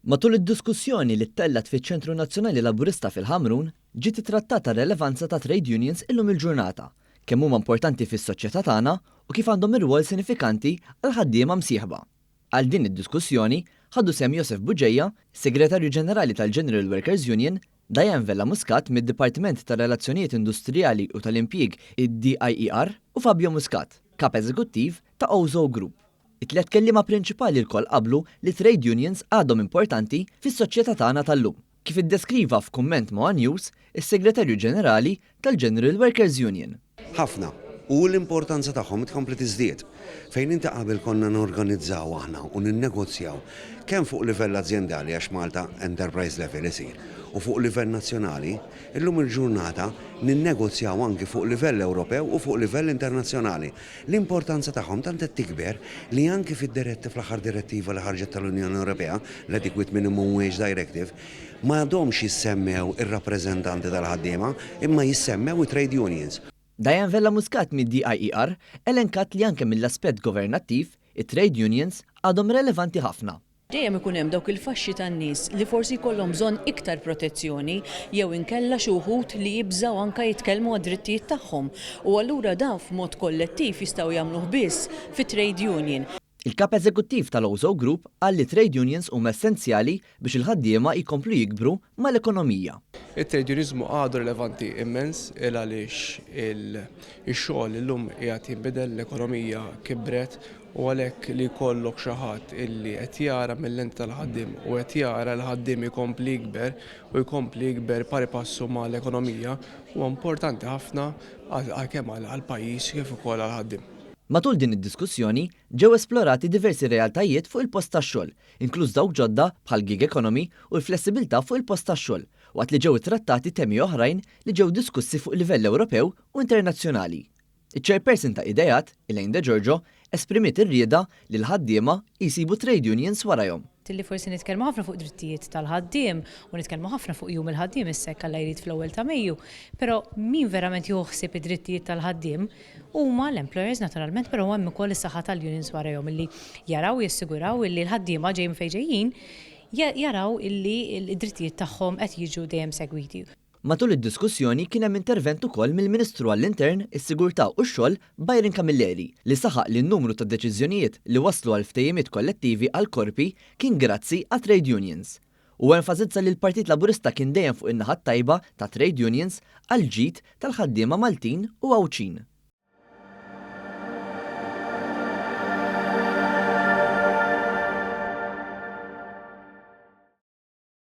Matul id-diskussjoni li ttellet fiċ-Ċentru Nazzjonali Laburista fil-Ħamrun, ġiet trattata r-relevanza ta' trade unions illum il-ġurnata, kemm huma importanti fis-soċjetà tagħna u kif għandhom ir-rwol sinifikanti għal ħaddiema msieħba. Għal din id-diskussjoni ħaddu sem Josef Buġejja, Segretarju Ġenerali tal-General Workers Union, Diane Vella Muscat mid-Dipartiment ta' Relazzjonijiet Industrijali u tal-Impjieg id-DIER u Fabio Muscat, Kap Eżekuttiv ta' Ozo Group. It-tlet kelliema prinċipali l-koll qablu li trade unions għadhom importanti fis-soċjetà tagħna tal-lum. Kif iddeskriva f'kumment ma' News is-Segretarju Ġenerali tal-General Workers Union. Ħafna, u l-importanza tagħhom tkompli tiżdied. Fejn inta qabel konna norganizzaw aħna u ninnegozjaw kemm fuq livell azzjendali għax Malta enterprise level isir u fuq livell nazzjonali, illum il-ġurnata ninnegozjaw anki fuq livell Ewropew u fuq livell internazzjonali. L-importanza tagħhom tant qed tikber li anki fl-aħħar direttiva li ħarġet tal-Unjoni Ewropea, l-Adequate Minimum Wage Directive, ma għadhomx jissemmew ir-rappreżentanti tal-ħaddiema imma jissemmew it-trade unions. Diane Vella Muscat mid-DIER elenkat li anke mill-aspett governattiv it-trade unions għadhom relevanti ħafna. Dejjem ikun hemm dawk il-faxxi tan-nies li forsi jkollhom bżonn iktar protezzjoni jew inkella xi wħud li jibżgħu anke jitkellmu għad-drittijiet tagħhom u allura dan f'mod kollettiv jistgħu jagħmluh biss fit-trade union. Il-Kap Eżekuttiv tal-Ozo Group qal li trade unions huma essenzjali biex il-ħaddiema jkomplu jikbru mal-ekonomija. Il-trade unionizmu għadu rilevanti immens għaliex il-xogħol illum qiegħed jinbidel, l-ekonomija kibret u għalhekk li jkollok xi ħadd illi qed jara mill-lent tal-ħaddiem u qed jara l-ħaddiem ikompli jikber u jkompli jikber pari passu mal-ekonomija huwa importanti ħafna kemm għall-pajjiż kif ukoll għall-ħaddiem. Matul din id-diskussjoni ġew esplorati diversi realtajiet fuq il-post tax-xogħol, inkluż dawk ġodda bħal gig economy u l-flessibilità fuq il-post tax-xogħol, waqt li ġew trattati temi oħrajn li ġew diskussi fuq livell Ewropew u internazzjonali. Iċ-chairperson ta' Idejat, Elaine De Giorgio, esprimiet ir-rieda li l-ħaddiema jsibu trade unions warahom. Tilli forsi nitkellmu ħafna fuq drittijiet tal-ħaddiem u nitkellmu ħafna fuq jum il-ħaddiem issek alla jrid fl-ewwel ta' Mejju, però min verament joħsib id-drittijiet tal-ħaddiem huma l-employers naturalment, però hemm ukoll is-saħħa tal-unions warahom illi jaraw jissiguraw illi l-ħaddiema ġejjin fejn ġejjin jaraw illi l-drittijiet tagħhom qed jiġu dejjem segwiti. Matul id-diskussjoni kien hemm intervent ukoll mill-Ministru għall-Intern, is-Sigurtà u x-Xogħol Byron Camilleri li saħaq li n-numru ta' deċiżjonijiet li waslu għal ftehimiet kollettivi għal korpi kien grazzi għat trade unions. U enfasizza li l-Partit Laburista kien dejjem fuq in-naħa tajba ta' trade unions għal ġid tal-ħaddiema Maltin u Għawċin.